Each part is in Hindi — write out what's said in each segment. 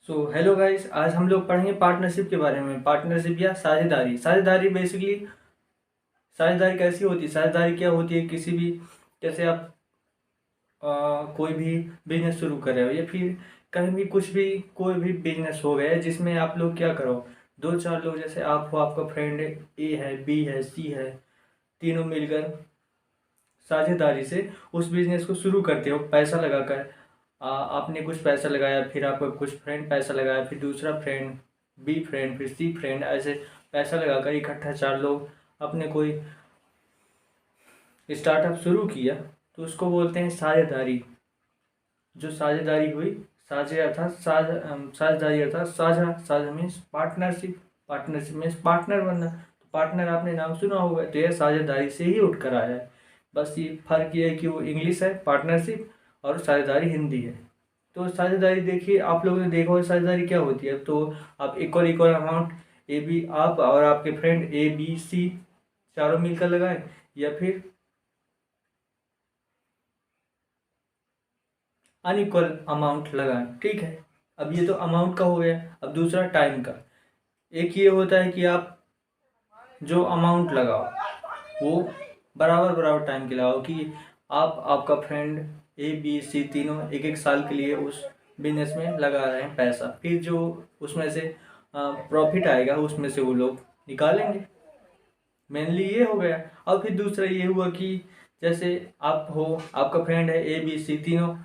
हेलो गाइस, आज हम लोग पढ़ेंगे पार्टनरशिप के बारे में। पार्टनरशिप या साझेदारी। साझेदारी बेसिकली साझेदारी कैसी होती है, साझेदारी क्या होती है। किसी भी जैसे आप कोई भी बिजनेस शुरू कर रहे हो या फिर कहीं भी कुछ भी कोई भी बिजनेस हो गया जिसमें आप लोग क्या करो, दो चार लोग, जैसे आप हो, आपका फ्रेंड ए है, बी है, सी है, तीनों मिलकर साझेदारी से उस बिजनेस को शुरू करते हो पैसा लगाकर। आपने कुछ पैसा लगाया, फिर आपका कुछ फ्रेंड पैसा लगाया, फिर दूसरा फ्रेंड, बी फ्रेंड, फिर सी फ्रेंड, ऐसे पैसा लगाकर इकट्ठा चार लोग अपने कोई स्टार्टअप शुरू किया, तो उसको बोलते हैं साझेदारी। जो साझेदारी हुई, साझे अर्थात साझेदारी अर्थात साझा, साझा means partnership, partnership means partner बनना। तो पार्टनर आपने नाम सुना होगा, तो यह साझेदारी से ही उठकर आया है। बस ये फर्क ये है कि वो इंग्लिश है पार्टनरशिप और साझेदारी हिंदी है। तो साझेदारी देखिए, आप लोगों ने देखा होगा साझेदारी क्या होती है। तो आप equal equal amount, A B, आप और आपके फ्रेंड ए बी सी चारों मिलकर लगाएं, या फिर अनइक्वल अमाउंट लगाएं। ठीक है, अब ये तो अमाउंट का हो गया। अब दूसरा टाइम का। एक ये होता है कि आप जो अमाउंट लगाओ वो बराबर बराबर टाइम के लगाओ, कि आप, आपका फ्रेंड ए बी सी तीनों एक एक साल के लिए उस बिजनेस में लगा रहे हैं पैसा। फिर जो उसमें से प्रॉफिट आएगा उसमें से वो लोग निकालेंगे। मेनली ये हो गया। और फिर दूसरा ये हुआ कि जैसे आप हो, आपका फ्रेंड है ए बी सी तीनों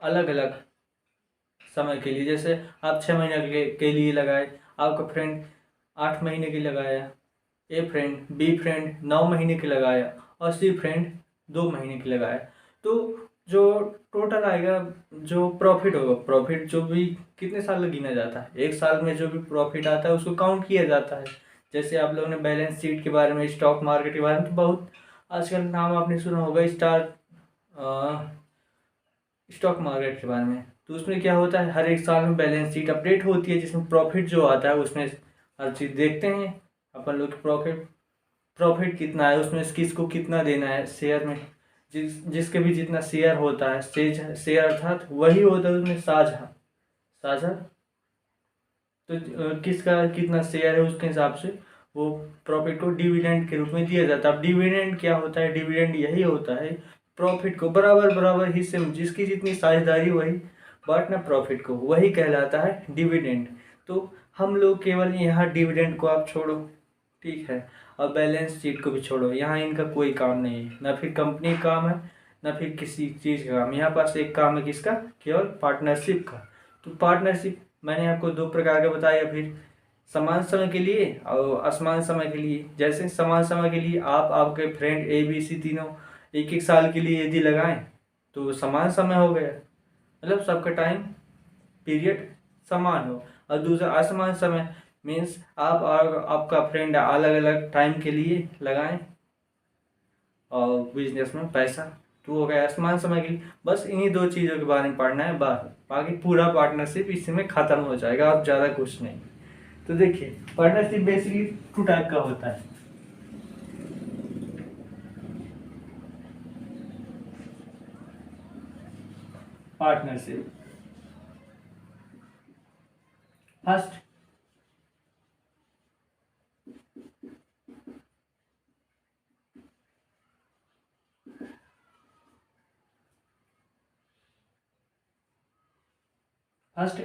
अलग अलग समय के लिए, जैसे आप 6 महीने के लिए लगाए, आपका फ्रेंड 8 महीने के लिए लगाया, ए फ्रेंड बी फ्रेंड 9 महीने के लगाया, और सी फ्रेंड 2 महीने के लगाया। तो जो टोटल आएगा, जो प्रॉफिट होगा, प्रॉफिट जो भी कितने साल में गिना जाता है, एक साल में जो भी प्रॉफिट आता है उसको काउंट किया जाता है। जैसे आप लोगों ने बैलेंस शीट के बारे में, स्टॉक मार्केट के बारे में तो बहुत आजकल नाम आपने सुना होगा, स्टॉक मार्केट के बारे में। तो उसमें क्या होता है, हर एक साल में बैलेंस शीट अपडेट होती है, जिसमें प्रॉफिट जो आता है उसमें हर चीज़ देखते हैं अपन लोग। प्रॉफिट प्रॉफिट कितना है उसमें, किसको कितना देना है शेयर में। जिसके भी जितना शेयर होता है, शेयर अर्थात वही होता है उसमें साझा। साझा तो किसका कितना शेयर है उसके हिसाब से वो प्रॉफिट को डिविडेंड के रूप में दिया जाता है। अब डिविडेंड क्या होता है, डिविडेंड यही होता है प्रॉफिट को बराबर बराबर हिस्से में, जिसकी जितनी साझेदारी वही बांटना प्रॉफिट को, वही कहलाता है डिविडेंड। तो हम लोग केवल यहाँ डिविडेंड को आप छोड़ो, ठीक है, और बैलेंस शीट को भी छोड़ो, यहाँ इनका कोई काम नहीं है, ना फिर कंपनी का काम है, ना फिर किसी चीज़ का काम। यहाँ पास एक काम है किसका, केवल पार्टनरशिप का। तो पार्टनरशिप मैंने आपको दो प्रकार का बताया। फिर समान समय के लिए और असमान समय के लिए। जैसे समान समय के लिए आप, आपके फ्रेंड ए बी सी तीनों एक एक साल के लिए यदि लगाएं तो समान समय हो गया, मतलब सबका टाइम पीरियड समान हो। और दूसरा असमान समय मीन्स आप और आपका फ्रेंड अलग अलग टाइम के लिए लगाएं और बिजनेस में पैसा, तो हो गया असमान समय के लिए। बस इन्हीं दो चीज़ों के बारे में पढ़ना है, बाकी पूरा पार्टनरशिप इसी में ख़त्म हो जाएगा, अब ज़्यादा कुछ नहीं। तो देखिए, पार्टनरशिप बेसिकली टू टाइप का होता है। पार्टनरशिप फर्स्ट,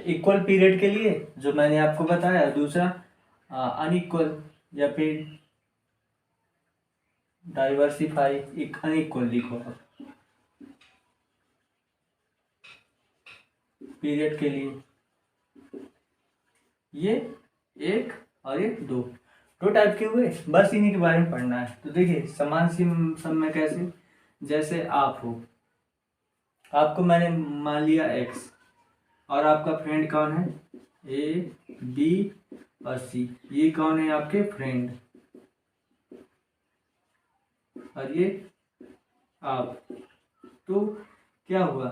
इक्वल पीरियड के लिए जो मैंने आपको बताया। दूसरा अनइक्वल या फिर डाइवर्सिफाई, एक अनइक्वल लिखो आप पीरियड के लिए। ये एक और ये दो, दो टाइप के हुए, बस इन्हीं के बारे में पढ़ना है। तो देखिए, समान समय कैसे, जैसे आप हो, आपको मैंने मान लिया एक्स, और आपका फ्रेंड कौन है, ए बी और सी, ये कौन है आपके फ्रेंड, और ये आप। तो क्या हुआ,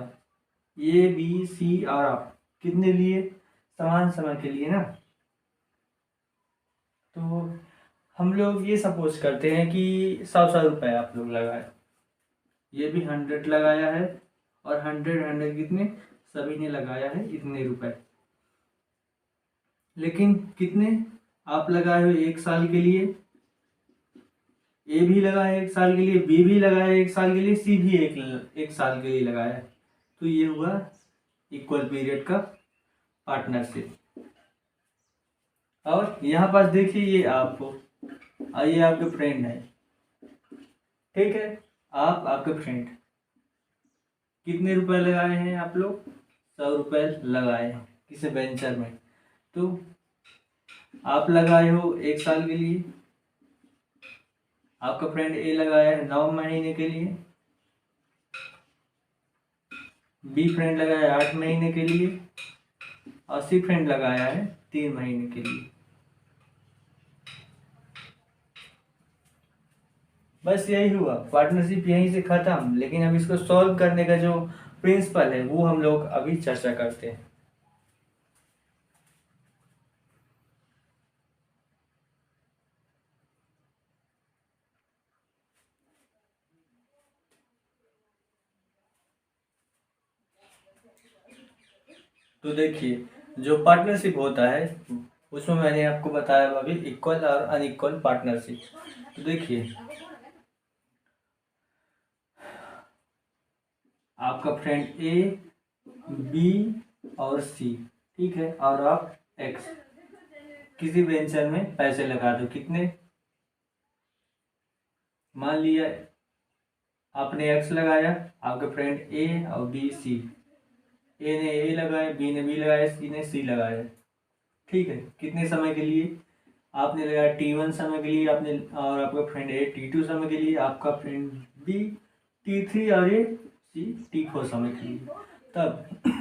ए बी सी और आप कितने लिए, समान समय के लिए ना। तो हम लोग ये सपोज करते हैं कि 100 100 रुपये आप लोग लगाए, ये भी 100 लगाया है, और 100 100 कितने, सभी ने लगाया है इतने रुपए। लेकिन कितने आप लगाए हो 1 साल के लिए, ए भी लगा है 1 साल के लिए, बी भी लगा है 1 साल के लिए, सी भी एक साल के लिए लगाया है। तो ये हुआ इक्वल पीरियड का पार्टनरशिप। और यहाँ पास देखिए ये आपको, ये आपके फ्रेंड है, ठीक है, आप आपके फ्रेंड कितने रुपए लगाए हैं आप लोग, 100 रुपए लगाए हैं किसी वेंचर में। तो आप लगाए हो 1 साल के लिए, आपका फ्रेंड ए लगाया है 9 महीने के लिए, बी फ्रेंड लगाया है 8 महीने के लिए, और सी फ्रेंड लगाया है 3 महीने के लिए। बस यही हुआ, पार्टनरशिप यहीं से खत्म। लेकिन अब इसको सॉल्व करने का जो प्रिंसिपल है वो हम लोग अभी चर्चा करते हैं। तो देखिए, जो पार्टनरशिप होता है उसमें मैंने आपको बताया अभी इक्वल और अनइक्वल पार्टनरशिप। तो देखिए, आपका फ्रेंड ए, बी और सी, ठीक है, और आप एक्स किसी वेंचर में पैसे लगा दो। कितने, मान लिया आपने एक्स लगाया, आपके फ्रेंड ए और बी सी, ए ने ए लगाया, बी ने बी लगाया, सी ने सी लगाया, ठीक है। कितने समय के लिए आपने लगाया, T1 समय के लिए आपने, और आपका फ्रेंड ए T2 समय के लिए, आपका फ्रेंड बी T3 और ये सी T4 समय के लिए। तब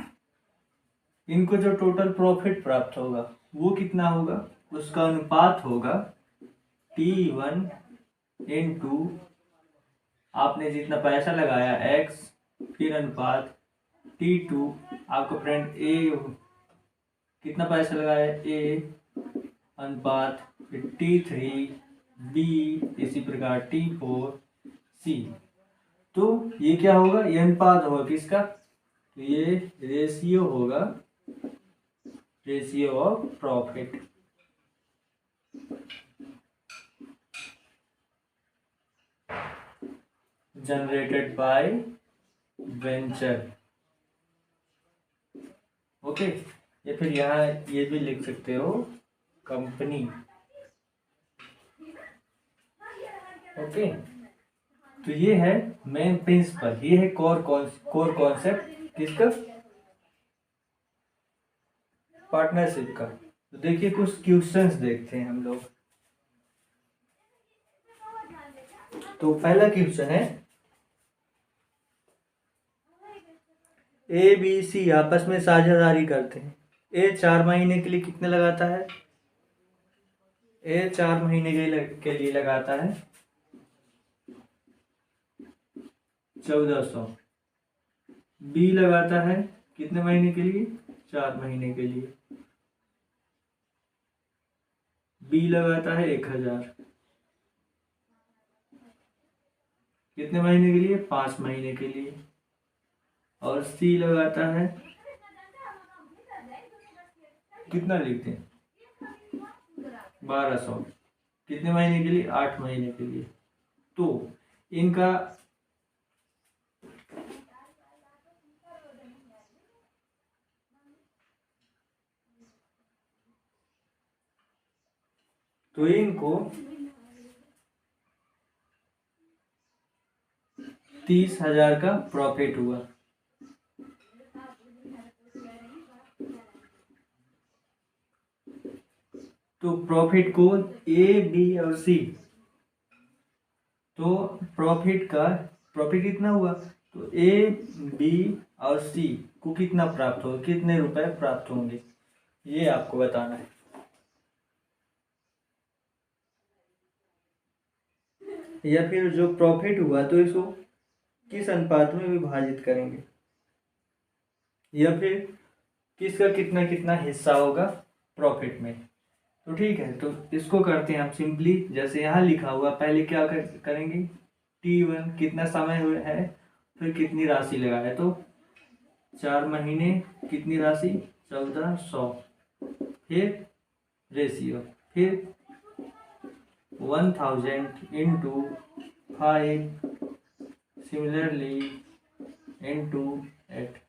इनको जो टोटल प्रॉफिट प्राप्त होगा वो कितना होगा, उसका अनुपात होगा T1 इंटू आपने जितना पैसा लगाया x, फिर अनुपात T2 आपका फ्रेंड ए कितना पैसा लगाया a, अनुपात T3 बी, इसी प्रकार T4 सी। तो ये क्या होगा, ये अनुपात होगा किसका, तो ये रेशियो होगा, ratio of profit. Generated by venture, okay. या फिर यहाँ ये भी लिख सकते हो कंपनी, ओके। तो ये है मेन प्रिंसिपल, ये है कोर कॉन्सेप्ट किसका, पार्टनरशिप का। तो देखिए कुछ क्वेश्चंस देखते हैं हम लोग। तो पहला क्वेश्चन है, ए बी सी आपस में साझेदारी करते हैं। ए 4 महीने के लिए कितने लगाता है, ए 4 महीने के लिए लगाता है 1400। बी लगाता है कितने महीने के लिए, 4 महीने के लिए। बी लगाता है 1000, कितने महीने के लिए, 5 महीने के लिए। और सी लगाता है कितना, लिखते हैं 1200, कितने महीने के लिए, 8 महीने के लिए। तो इनका तो इनको 30,000 का प्रॉफिट हुआ। तो प्रॉफिट को ए बी और सी, तो प्रॉफिट कितना हुआ, तो ए बी और सी को कितना प्राप्त होगा, कितने रुपए प्राप्त होंगे, ये आपको बताना है। या फिर जो प्रॉफिट हुआ तो इसको किस अनुपात में विभाजित करेंगे, या फिर किसका कितना कितना हिस्सा होगा प्रॉफिट में। तो ठीक है, तो इसको करते हैं हम सिंपली, जैसे यहाँ लिखा हुआ, पहले क्या करेंगे, T1 कितना समय हुआ है, फिर कितनी राशि लगा है, तो 4 महीने कितनी राशि, 1400, फिर रेशियो, फिर 1000 इंटू 5 सिमिलरली इंटू 8।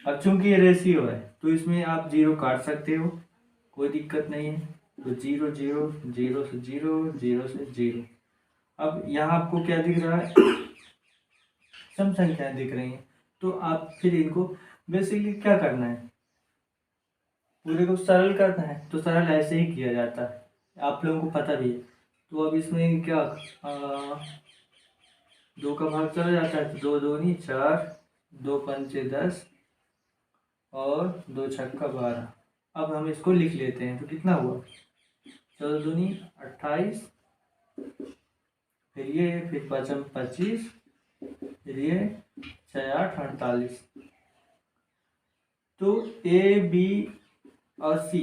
अब चूंकि ये रेशियो है तो इसमें आप जीरो काट सकते हो, कोई दिक्कत नहीं है। तो 0 0 0 से 0 0 से 0। अब यहाँ आपको क्या दिख रहा है, सम संख्याएं दिख रही हैं। तो आप फिर इनको बेसिकली क्या करना है, पूरे को सरल करना है। तो सरल ऐसे ही किया जाता है, आप लोगों को पता भी है। तो अब इसमें क्या, 2 का भाग चला जाता है तो 2 दूनी 4, 2 पंचे 10 और 2 छक्का 12। अब हम इसको लिख लेते हैं तो कितना हुआ, 14 दूनी 28, फिर ये, फिर 5 25, फिर ये 6 8 48। तो ए बी और सी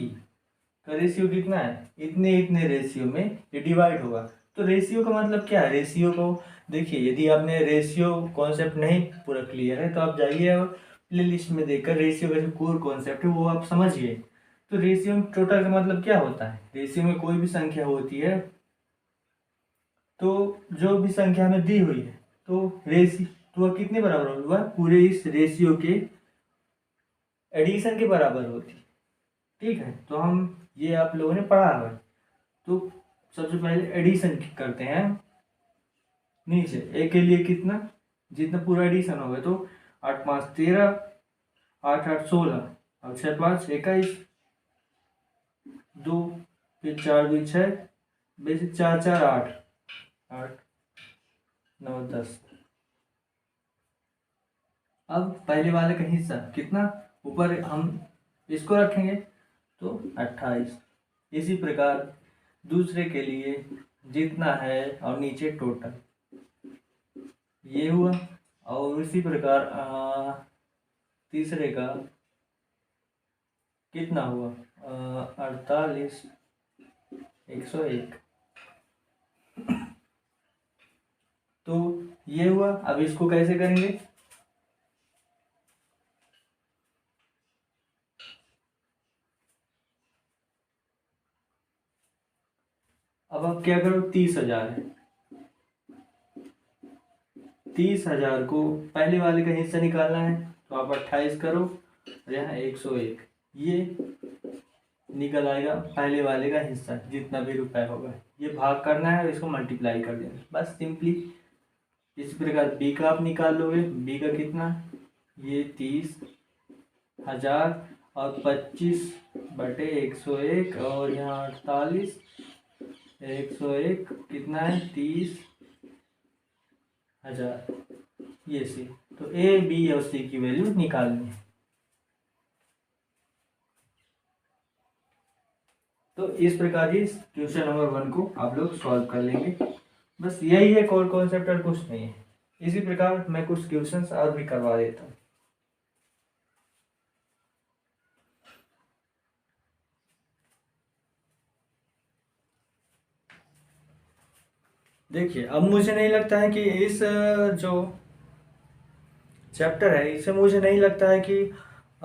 का रेशियो कितना है, इतने इतने रेशियो में ये डिवाइड होगा। तो रेशियो का मतलब क्या है, रेशियो को देखिए, यदि आपने रेशियो कॉन्सेप्ट नहीं पूरा क्लियर है तो आप जाइए और प्ले लिस्ट में देखकर रेशियो का जो कोर कॉन्सेप्ट है वो आप समझिए। तो रेशियो में टोटल का मतलब क्या होता है, रेशियो में कोई भी संख्या होती है तो जो भी संख्या हमें दी हुई है तो रेशियो तो वह कितने बराबर होगा, पूरे इस रेशियो के एडिशन के बराबर होती है। ठीक है, तो हम ये आप लोगों ने पढ़ा है। तो सबसे पहले एडिशन करते हैं, नीचे ए के लिए कितना, जितना पूरा एडिशन होगा तो 8 5 13, 8 8 16, और 6 5 21, 2, फिर 4 2 6, बेसिक 4 4 8, 8 9 10। अब पहले वाले का हिस्सा कितना, ऊपर हम इसको रखेंगे तो 28। इसी प्रकार दूसरे के लिए जितना है और नीचे टोटल ये हुआ। और इसी प्रकार तीसरे का कितना हुआ, 48 101। तो ये हुआ। अब इसको कैसे करेंगे, अब आप क्या करो, 30,000 है, 30,000 को पहले वाले का हिस्सा निकालना है तो आप 28 करो और यहाँ 101, ये निकल आएगा पहले वाले का हिस्सा जितना भी रुपए होगा। ये भाग करना है और इसको मल्टीप्लाई कर देना, बस सिंपली। इस प्रकार बी का आप निकाल लोगे, बी का कितना, ये 30,000 और 25/101 और यहाँ 48, 101 कितना है 30,000, ये सी। तो ए बी और सी की वैल्यू निकालनी है। तो इस प्रकार ही क्वेश्चन नंबर 1 को आप लोग सॉल्व कर लेंगे। बस यही है, कोर कॉन्सेप्ट और कुछ नहीं है। इसी प्रकार मैं कुछ क्वेश्चंस और भी करवा देता हूँ। देखिए, अब मुझे नहीं लगता है कि इस जो चैप्टर है इसे मुझे नहीं लगता है कि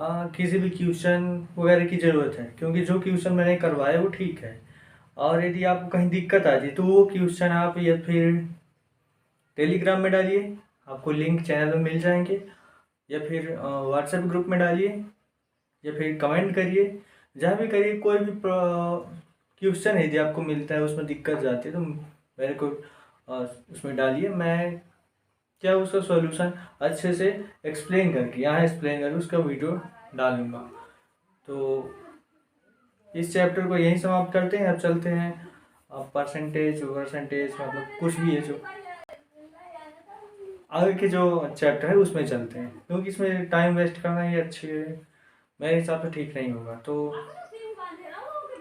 किसी भी क्वेश्चन वगैरह की ज़रूरत है, क्योंकि जो क्वेश्चन मैंने करवाया वो ठीक है। और यदि आपको कहीं दिक्कत आती तो वो क्वेश्चन आप या फिर टेलीग्राम में डालिए, आपको लिंक चैनल में मिल जाएंगे, या फिर व्हाट्सएप ग्रुप में डालिए, या फिर कमेंट करिए, जहाँ भी करिए। कोई भी क्वेश्चन यदि आपको मिलता है उसमें दिक्कत जाती है तो मेरे को उसमें डालिए, मैं क्या उसका सॉल्यूशन अच्छे से एक्सप्लेन करके यहाँ एक्सप्लेन करके उसका वीडियो डालूँगा। तो इस चैप्टर को यहीं समाप्त करते हैं। अब चलते हैं परसेंटेज मतलब कुछ भी है जो आगे के जो चैप्टर है उसमें चलते हैं, क्योंकि इसमें टाइम वेस्ट करना ही अच्छे मेरे हिसाब से ठीक नहीं होगा। तो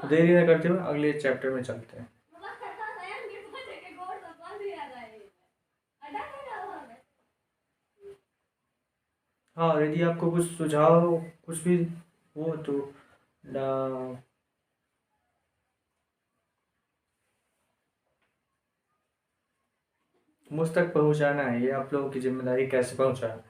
देरी न करते हुए अगले चैप्टर में चलते हैं। हाँ, यदि आपको कुछ सुझाव कुछ भी हो तो मुझ तक पहुँचाना है, ये आप लोगों की जिम्मेदारी कैसे पहुँचाना है।